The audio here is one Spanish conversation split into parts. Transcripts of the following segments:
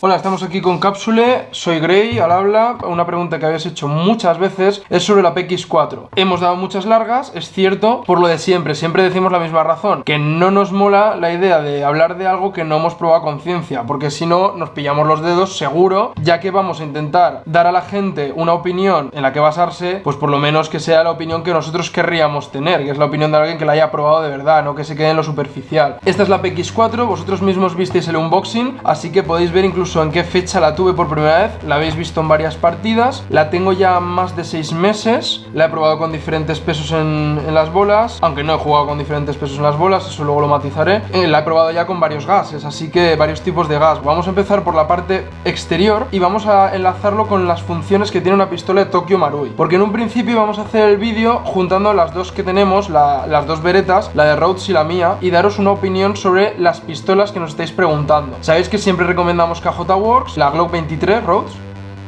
Hola, estamos aquí con Cápsule, soy Grey, al habla. Una pregunta que habéis hecho muchas veces es sobre la PX4. Hemos dado muchas largas, es cierto, por lo de siempre decimos la misma razón, que no nos mola la idea de hablar de algo que no hemos probado a conciencia, porque si no nos pillamos los dedos seguro, ya que vamos a intentar dar a la gente una opinión en la que basarse, pues por lo menos que sea la opinión que nosotros querríamos tener, que es la opinión de alguien que la haya probado de verdad, no que se quede en lo superficial. Esta es la PX4, vosotros mismos visteis el unboxing, así que podéis ver incluso en qué fecha la tuve por primera vez. La habéis visto en varias partidas. La tengo ya más de 6 meses. La he probado con diferentes pesos en las bolas, aunque no he jugado con diferentes pesos en las bolas, eso luego lo matizaré. La he probado ya con varios gases, así que varios tipos de gas. Vamos a empezar por la parte exterior y vamos a enlazarlo con las funciones que tiene una pistola de Tokyo Marui, porque en un principio vamos a hacer el vídeo juntando las dos que tenemos, las dos Berettas, la de Rhodes y la mía, y daros una opinión sobre las pistolas que nos estáis preguntando. Sabéis que siempre recomendamos KJ Works, la Glock 23 Rhodes.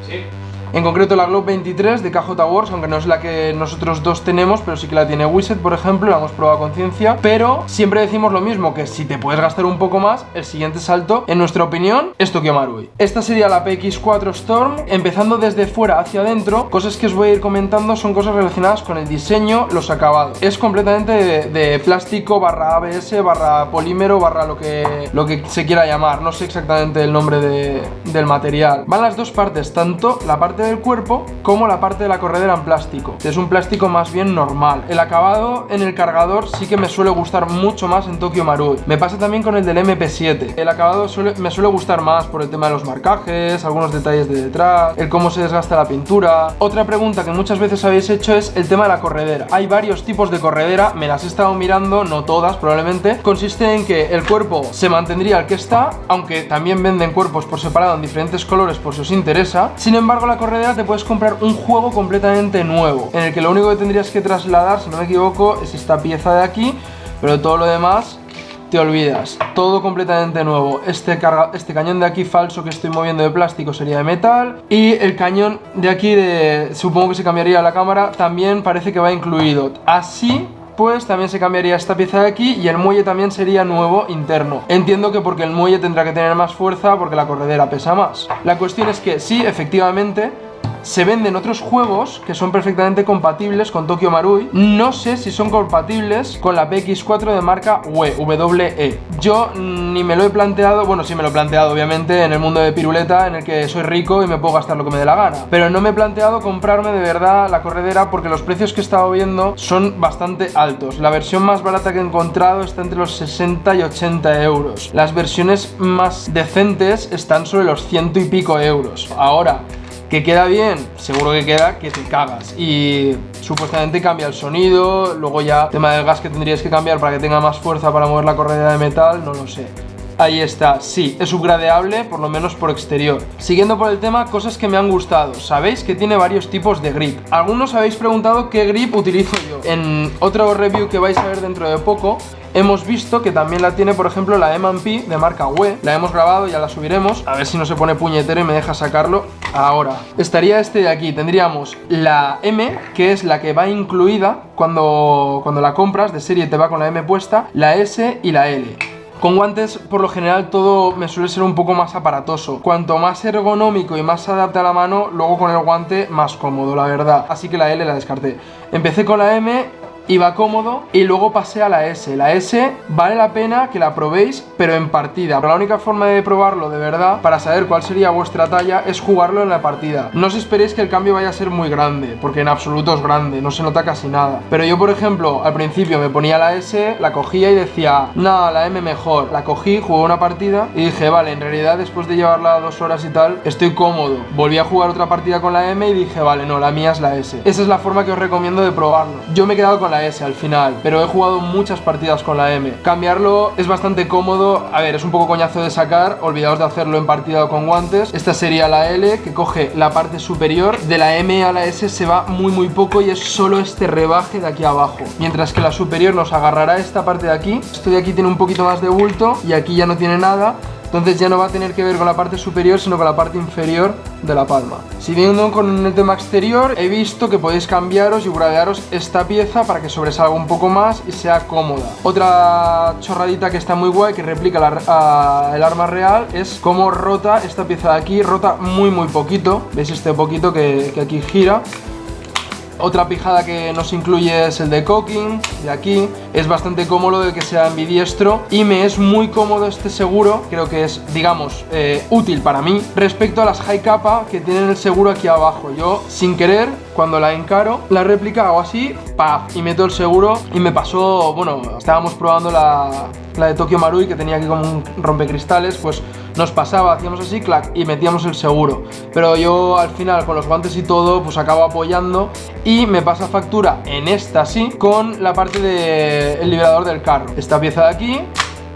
Sí. En concreto la Glock 23 de KJ Works, aunque no es la que nosotros dos tenemos, pero sí que la tiene Wizard, por ejemplo, la hemos probado a conciencia. Pero siempre decimos lo mismo, que si te puedes gastar un poco más, el siguiente salto, en nuestra opinión, es Tokyo Marui. Esta sería la PX4 Storm. Empezando desde fuera hacia adentro, cosas que os voy a ir comentando son cosas relacionadas con el diseño, los acabados. Es completamente de plástico barra ABS, barra polímero, barra lo que se quiera llamar. No sé exactamente el nombre del material. Van las dos partes, tanto la parte del cuerpo como la parte de la corredera en plástico. Es un plástico más bien normal. El acabado en el cargador sí que me suele gustar mucho más en Tokyo Marui. Me pasa también con el del MP7. El acabado me suele gustar más por el tema de los marcajes, algunos detalles de detrás, el cómo se desgasta la pintura. Otra pregunta que muchas veces habéis hecho es el tema de la corredera. Hay varios tipos de corredera, me las he estado mirando, no todas probablemente. Consiste en que el cuerpo se mantendría al que está, aunque también venden cuerpos por separado en diferentes colores por si os interesa. Sin embargo, la corredera te puedes comprar un juego completamente nuevo, en el que lo único que tendrías que trasladar, si no me equivoco, es esta pieza de aquí, pero todo lo demás te olvidas. Todo completamente nuevo. Este cañón de aquí falso que estoy moviendo de plástico sería de metal, y el cañón de aquí, supongo que se cambiaría la cámara, también parece que va incluido. Así pues también se cambiaría esta pieza de aquí, y el muelle también sería nuevo interno. Entiendo que porque el muelle tendrá que tener más fuerza porque la corredera pesa más. La cuestión es que sí, efectivamente, se venden otros juegos que son perfectamente compatibles con Tokyo Marui. No sé si son compatibles con la PX4 de marca WE. Yo ni me lo he planteado. Bueno, sí me lo he planteado, obviamente, en el mundo de piruleta, en el que soy rico y me puedo gastar lo que me dé la gana. Pero no me he planteado comprarme de verdad la corredera, porque los precios que he estado viendo son bastante altos. La versión más barata que he encontrado está entre los 60 y 80 euros. Las versiones más decentes están sobre los 100 y pico euros. Ahora, ¿que queda bien? Seguro que queda, que te cagas. Y supuestamente cambia el sonido. Luego ya, tema del gas que tendrías que cambiar para que tenga más fuerza para mover la corredera de metal, no lo sé. Ahí está, sí, es upgradeable, por lo menos por exterior. Siguiendo por el tema, cosas que me han gustado. Sabéis que tiene varios tipos de grip. Algunos habéis preguntado qué grip utilizo yo. En otro review que vais a ver dentro de poco, hemos visto que también la tiene, por ejemplo, la M&P de marca WE. La hemos grabado, ya la subiremos. A ver si no se pone puñetero y me deja sacarlo ahora. Estaría este de aquí. Tendríamos la M, que es la que va incluida cuando la compras de serie, te va con la M puesta, la S y la L. Con guantes, por lo general, todo me suele ser un poco más aparatoso. Cuanto más ergonómico y más se adapte a la mano, luego con el guante más cómodo, la verdad. Así que la L la descarté. Empecé con la M, iba cómodo, y luego pasé a la S. La S vale la pena que la probéis, pero en partida. Pero la única forma de probarlo de verdad, para saber cuál sería vuestra talla, es jugarlo en la partida. No os esperéis que el cambio vaya a ser muy grande, porque en absoluto es grande, no se nota casi nada. Pero yo, por ejemplo, al principio me ponía la S, la cogía y decía, no, la M mejor. La cogí, jugué una partida y dije, vale, en realidad después de llevarla 2 horas y tal, estoy cómodo. Volví a jugar otra partida con la M y dije, vale, no, la mía es la S. Esa es la forma que os recomiendo de probarlo. Yo me he quedado con la S al final, pero he jugado muchas partidas con la M. Cambiarlo es bastante cómodo. A ver, es un poco coñazo de sacar, olvidaos de hacerlo en partida o con guantes. Esta sería la L, que coge la parte superior. De la M a la S se va muy poco y es solo este rebaje de aquí abajo, mientras que la superior nos agarrará esta parte de aquí. Esto de aquí tiene un poquito más de bulto y aquí ya no tiene nada. Entonces ya no va a tener que ver con la parte superior, sino con la parte inferior de la palma. Siguiendo con el tema exterior, he visto que podéis cambiaros y bradearos esta pieza para que sobresalga un poco más y sea cómoda. Otra chorradita que está muy guay, que replica el arma real, es cómo rota esta pieza de aquí. Rota muy poquito, veis este poquito que aquí gira. Otra pijada que nos incluye es el de cocking, de aquí. Es bastante cómodo de que sea ambidiestro y me es muy cómodo este seguro. Creo que es, digamos, útil para mí respecto a las high capa que tienen el seguro aquí abajo. Yo, sin querer, cuando la encaro, la réplica hago así, ¡paf! Y meto el seguro. Y me pasó, bueno, estábamos probando la de Tokyo Marui, que tenía aquí como un rompecristales, pues nos pasaba, hacíamos así, clac, y metíamos el seguro. Pero yo al final, con los guantes y todo, pues acabo apoyando y me pasa factura en esta sí, con la parte del liberador del carro. Esta pieza de aquí,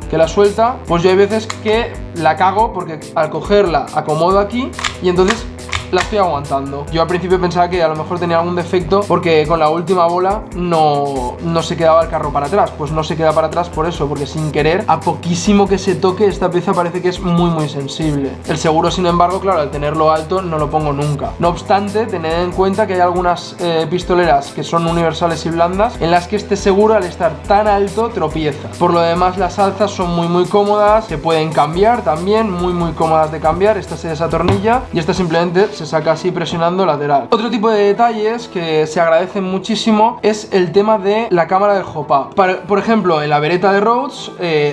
que la suelta, pues yo hay veces que la cago porque al cogerla acomodo aquí y entonces la estoy aguantando. Yo al principio pensaba que a lo mejor tenía algún defecto porque con la última bola no se quedaba el carro para atrás. Pues no se queda para atrás por eso, porque sin querer, a poquísimo que se toque, esta pieza parece que es muy sensible. El seguro, sin embargo, claro, al tenerlo alto no lo pongo nunca. No obstante, tened en cuenta que hay algunas pistoleras que son universales y blandas en las que este seguro, al estar tan alto, tropieza. Por lo demás, las alzas son muy cómodas, se pueden cambiar también, muy cómodas de cambiar. Esta se desatornilla y esta simplemente se saca así presionando lateral. Otro tipo de detalles que se agradecen muchísimo es el tema de la cámara del hop-up. Por ejemplo, en la Beretta de Rhodes,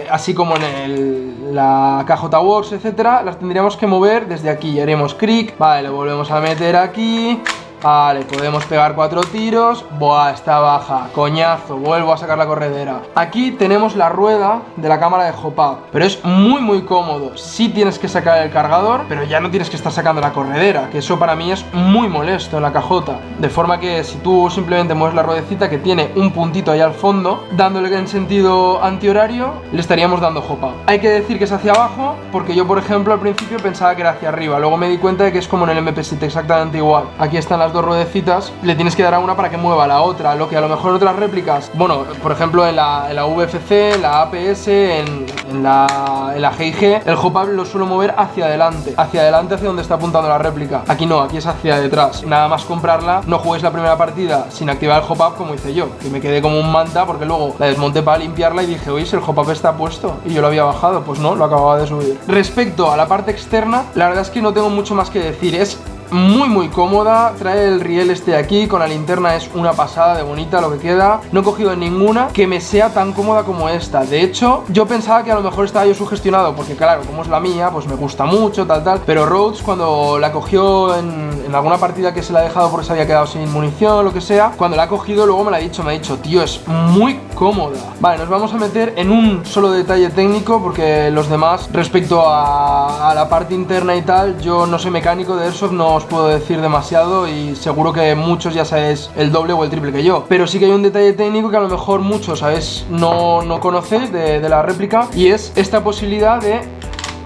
así como en la KJ Works, etcétera, las tendríamos que mover desde aquí. Haremos clic, vale, lo volvemos a meter aquí. Vale, podemos pegar 4 tiros. Buah, está baja, coñazo, vuelvo a sacar la corredera. Aquí tenemos la rueda de la cámara de hop-up, pero es muy cómodo. Sí tienes que sacar el cargador, pero ya no tienes que estar sacando la corredera, que eso para mí es muy molesto en la cajota. De forma que si tú simplemente mueves la ruedecita, que tiene un puntito ahí al fondo, dándole en sentido antihorario, le estaríamos dando hop-up. Hay que decir que es hacia abajo, porque yo, por ejemplo, al principio pensaba que era hacia arriba. Luego me di cuenta de que es como en el MP7, exactamente igual. Aquí están las dos ruedecitas, le tienes que dar a una para que mueva la otra, lo que a lo mejor en otras réplicas, bueno, por ejemplo en la VFC, la APS, en la GIG, el hop-up lo suelo mover hacia adelante hacia donde está apuntando la réplica. Aquí no, aquí es hacia detrás. Nada más comprarla, no juguéis la primera partida sin activar el hop-up como hice yo, que me quedé como un manta porque luego la desmonté para limpiarla y dije, oye, si el hop-up está puesto, y yo lo había bajado, pues no, lo acababa de subir. Respecto a la parte externa, la verdad es que no tengo mucho más que decir. Es muy cómoda, trae el riel este de aquí, con la linterna es una pasada de bonita lo que queda. No he cogido ninguna que me sea tan cómoda como esta. De hecho, yo pensaba que a lo mejor estaba yo sugestionado, porque claro, como es la mía, pues me gusta mucho, tal, pero Rhodes, cuando la cogió en alguna partida que se la ha dejado porque se había quedado sin munición o lo que sea, cuando la ha cogido luego me ha dicho, tío, es muy cómoda. Vale, nos vamos a meter en un solo detalle técnico, porque los demás, respecto a la parte interna y tal, yo no soy mecánico de Airsoft, no os puedo decir demasiado y seguro que muchos ya sabéis el doble o el triple que yo, pero sí que hay un detalle técnico que a lo mejor muchos sabéis no conocéis de la réplica, y es esta posibilidad de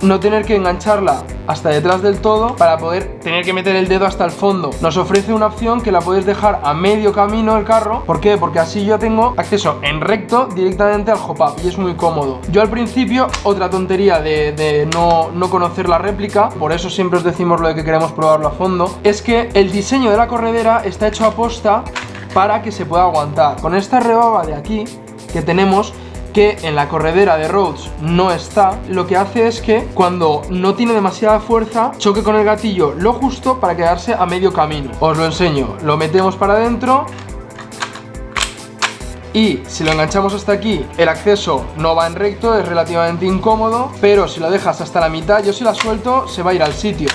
no tener que engancharla hasta detrás del todo para poder tener que meter el dedo hasta el fondo. Nos ofrece una opción que la puedes dejar a medio camino el carro. ¿Por qué? Porque así yo tengo acceso en recto directamente al hop-up y es muy cómodo. Yo al principio, otra tontería de no conocer la réplica, por eso siempre os decimos lo de que queremos probarlo a fondo, es que el diseño de la corredera está hecho a posta para que se pueda aguantar. Con esta rebaba de aquí que tenemos, que en la corredera de Rhodes no está, lo que hace es que cuando no tiene demasiada fuerza, choque con el gatillo lo justo para quedarse a medio camino. Os lo enseño, lo metemos para adentro y si lo enganchamos hasta aquí, el acceso no va en recto, es relativamente incómodo, pero si lo dejas hasta la mitad, yo si la suelto se va a ir al sitio,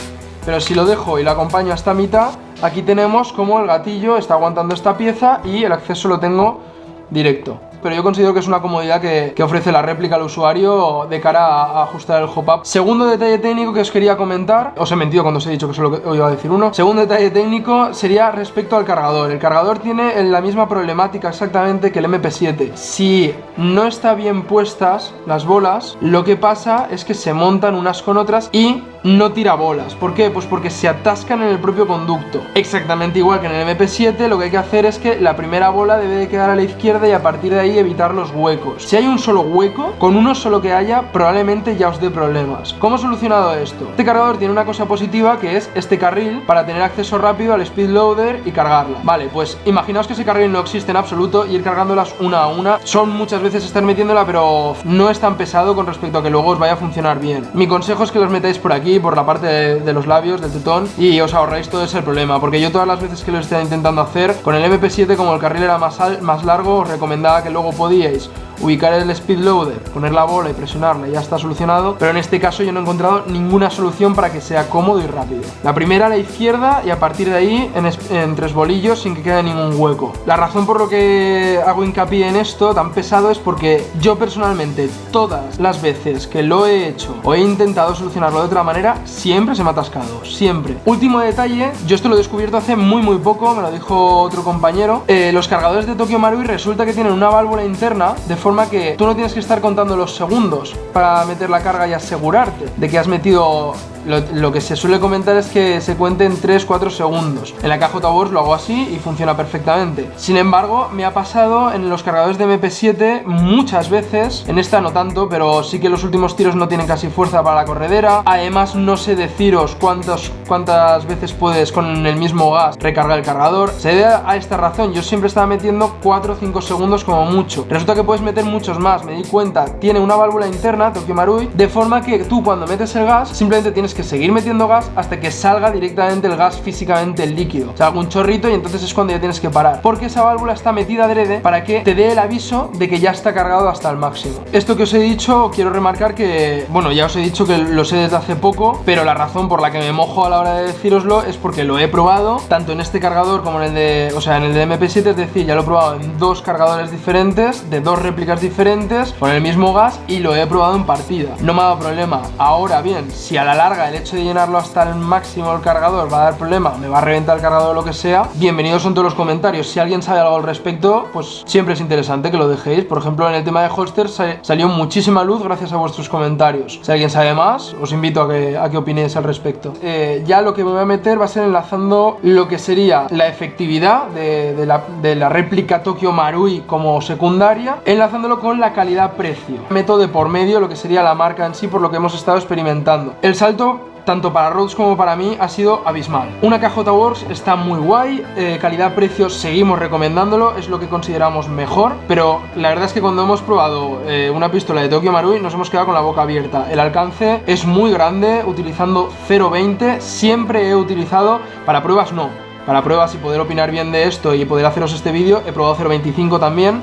pero si lo dejo y lo acompaño hasta mitad, aquí tenemos como el gatillo está aguantando esta pieza y el acceso lo tengo directo. Pero yo considero que es una comodidad que ofrece la réplica al usuario de cara a ajustar el hop-up. Segundo detalle técnico que os quería comentar, os he mentido cuando os he dicho que solo iba a decir uno. Segundo detalle técnico sería respecto al cargador. El cargador tiene la misma problemática exactamente que el MP7. Si no está bien puestas las bolas, lo que pasa es que se montan unas con otras y no tira bolas. ¿Por qué? Pues porque se atascan en el propio conducto. Exactamente igual que en el MP7, lo que hay que hacer es que la primera bola debe de quedar a la izquierda y a partir de ahí ahí evitar los huecos. Si hay un solo hueco, con uno solo que haya, probablemente ya os dé problemas. ¿Cómo he solucionado esto? Este cargador tiene una cosa positiva, que es este carril para tener acceso rápido al speed loader y cargarla. Vale, pues imaginaos que ese carril no existe en absoluto y ir cargándolas una a una. Son muchas veces estar metiéndola, pero no es tan pesado con respecto a que luego os vaya a funcionar bien. Mi consejo es que los metáis por aquí, por la parte de los labios, del tetón, y os ahorráis todo ese problema, porque yo todas las veces que lo estaba intentando hacer con el MP7, como el carril era más largo, os recomendaba que luego podíais ubicar el speed loader, poner la bola y presionarla y ya está solucionado, pero en este caso yo no he encontrado ninguna solución para que sea cómodo y rápido. La primera a la izquierda y a partir de ahí en 3 bolillos sin que quede ningún hueco. La razón por lo que hago hincapié en esto tan pesado es porque yo personalmente todas las veces que lo he hecho o he intentado solucionarlo de otra manera, siempre se me ha atascado, siempre. Último detalle, yo esto lo he descubierto hace muy poco, me lo dijo otro compañero. Los cargadores de Tokyo Marui resulta que tienen una válvula interna de forma que tú no tienes que estar contando los segundos para meter la carga y asegurarte de que has metido. Lo que se suele comentar es que se cuenten 3-4 segundos. En la KJ Wars lo hago así y funciona perfectamente. Sin embargo, me ha pasado en los cargadores de MP7 muchas veces. En esta no tanto, pero sí que los últimos tiros no tienen casi fuerza para la corredera. Además, no sé deciros cuántas veces puedes con el mismo gas recargar el cargador. Se debe a esta razón. Yo siempre estaba metiendo 4 o 5 segundos como mucho. Resulta que puedes meter muchos más. Me di cuenta, tiene una válvula interna, Tokyo Marui, de forma que tú cuando metes el gas simplemente tienes que seguir metiendo gas hasta que salga directamente el gas físicamente el líquido, salga un chorrito y entonces es cuando ya tienes que parar, porque esa válvula está metida adrede para que te dé el aviso de que ya está cargado hasta el máximo. Esto que os he dicho, quiero remarcar que, bueno, ya os he dicho que lo sé desde hace poco, pero la razón por la que me mojo a la hora de decíroslo es porque lo he probado tanto en este cargador como en el de, en el de MP7, es decir, ya lo he probado en 2 cargadores diferentes, de 2 réplicas diferentes, con el mismo gas, y lo he probado en partida. No me ha dado problema. Ahora bien, si a la larga el hecho de llenarlo hasta el máximo el cargador va a dar problema, me va a reventar el cargador o lo que sea, bienvenidos son todos los comentarios. Si alguien sabe algo al respecto, pues siempre es interesante que lo dejéis. Por ejemplo, en el tema de holsters salió muchísima luz gracias a vuestros comentarios. Si alguien sabe más, os invito a que opinéis al respecto. Ya lo que me voy a meter va a ser enlazando lo que sería la efectividad de la réplica Tokyo Marui como secundaria, enlazándolo con la calidad-precio. Meto de por medio lo que sería la marca en sí, por lo que hemos estado experimentando. El salto tanto para Rhodes como para mí ha sido abismal. Una KJ Wars está muy guay, calidad-precio seguimos recomendándolo, es lo que consideramos mejor, pero la verdad es que cuando hemos probado una pistola de Tokyo Marui nos hemos quedado con la boca abierta. El alcance es muy grande, utilizando 0.20, siempre he utilizado, para pruebas no, para pruebas y poder opinar bien de esto y poder haceros este vídeo, he probado 0.25 también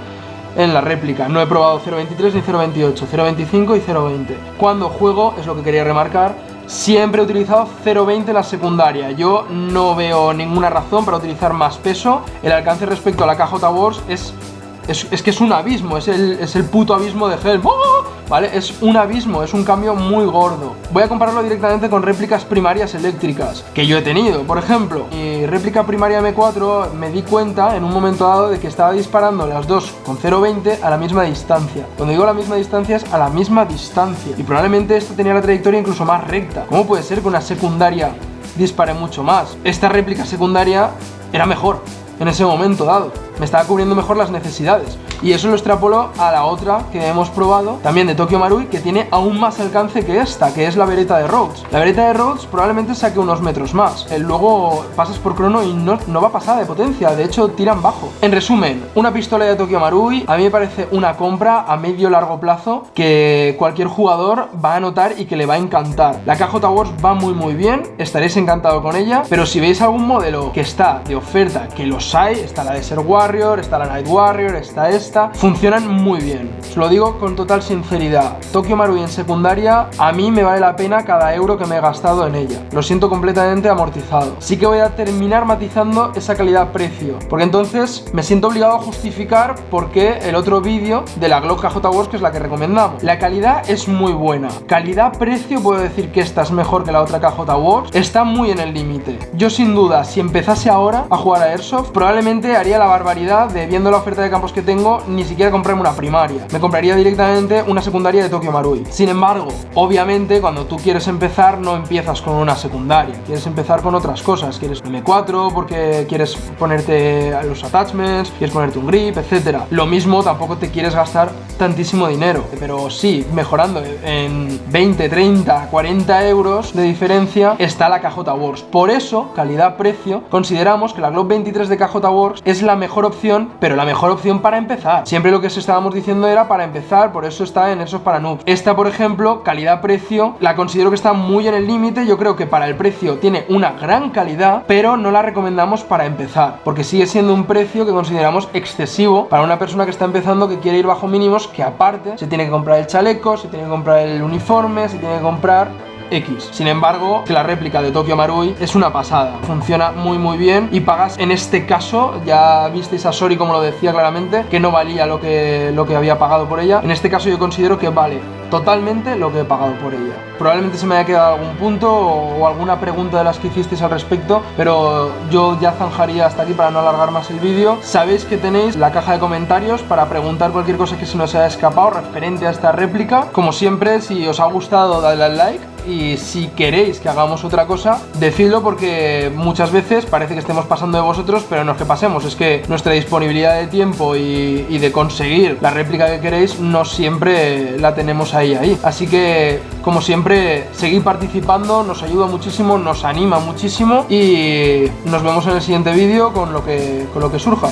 en la réplica. No he probado 0.23 ni 0.28, 0.25 y 0.20. Cuando juego, es lo que quería remarcar, siempre he utilizado 0.20 en la secundaria. Yo no veo ninguna razón para utilizar más peso. El alcance respecto a la KJ Wars es que es un abismo, es el puto abismo de Helm. ¡Oh! ¿Vale? Es un abismo, es un cambio muy gordo. Voy a compararlo directamente con réplicas primarias eléctricas que yo he tenido. Por ejemplo, mi réplica primaria M4 me di cuenta en un momento dado de que estaba disparando las dos con 0.20 a la misma distancia. Cuando digo la misma distancia es a la misma distancia. Y probablemente esto tenía la trayectoria incluso más recta. ¿Cómo puede ser que una secundaria dispare mucho más? Esta réplica secundaria era mejor en ese momento dado. Me estaba cubriendo mejor las necesidades. Y eso lo extrapolo a la otra que hemos probado, también de Tokyo Marui, que tiene aún más alcance que esta, que es la Beretta de Rhodes. La Beretta de Rhodes probablemente saque unos metros más. Luego pasas por crono y no va pasada de potencia, de hecho tiran bajo. En resumen, una pistola de Tokyo Marui a mí me parece una compra a medio-largo plazo que cualquier jugador va a notar y que le va a encantar. La KJ Wars va muy bien, estaréis encantados con ella, pero si veis algún modelo que está de oferta, que los hay, está la Desert Warrior, está la Night Warrior, está esta, funcionan muy bien. Os lo digo con total sinceridad. Tokyo Marui en secundaria a mí me vale la pena cada euro que me he gastado en ella. Lo siento completamente amortizado. Sí que voy a terminar matizando esa calidad-precio, porque entonces me siento obligado a justificar por qué el otro vídeo de la Glock KJ Wars, que es la que recomendamos. La calidad es muy buena. Calidad-precio puedo decir que esta es mejor que la otra KJ Wars. Está muy en el límite. Yo sin duda, si empezase ahora a jugar a Airsoft, probablemente haría la barbaridad claridad de, viendo la oferta de campos que tengo, ni siquiera comprarme una primaria. Me compraría directamente una secundaria de Tokyo Marui. Sin embargo, obviamente cuando tú quieres empezar no empiezas con una secundaria, quieres empezar con otras cosas. Quieres M4 porque quieres ponerte los attachments, quieres ponerte un grip, etcétera. Lo mismo, tampoco te quieres gastar tantísimo dinero, pero sí, mejorando en 20, 30, 40 euros de diferencia está la KJ Works. Por eso, calidad-precio, consideramos que la Glock 23 de KJ Works es la mejor opción, pero la mejor opción para empezar. Siempre lo que os estábamos diciendo era para empezar, por eso está en Airsoft para Noobs. Esta, por ejemplo, calidad-precio, la considero que está muy en el límite. Yo creo que para el precio tiene una gran calidad, pero no la recomendamos para empezar, porque sigue siendo un precio que consideramos excesivo para una persona que está empezando, que quiere ir bajo mínimos, que aparte se tiene que comprar el chaleco, se tiene que comprar el uniforme, se tiene que comprar X. Sin embargo, la réplica de Tokyo Marui es una pasada, funciona muy bien y pagas, en este caso, ya visteis a Sori como lo decía claramente, que no valía lo que había pagado por ella. En este caso yo considero que vale totalmente lo que he pagado por ella. Probablemente se me haya quedado algún punto o alguna pregunta de las que hicisteis al respecto, pero yo ya zanjaría hasta aquí para no alargar más el vídeo. Sabéis que tenéis la caja de comentarios para preguntar cualquier cosa que se nos haya escapado referente a esta réplica. Como siempre, si os ha gustado, dadle al like. Y si queréis que hagamos otra cosa, decidlo, porque muchas veces parece que estemos pasando de vosotros, pero no es que pasemos, es que nuestra disponibilidad de tiempo y de conseguir la réplica que queréis no siempre la tenemos ahí. Así que, como siempre, seguid participando, nos ayuda muchísimo, nos anima muchísimo y nos vemos en el siguiente vídeo con lo que surja.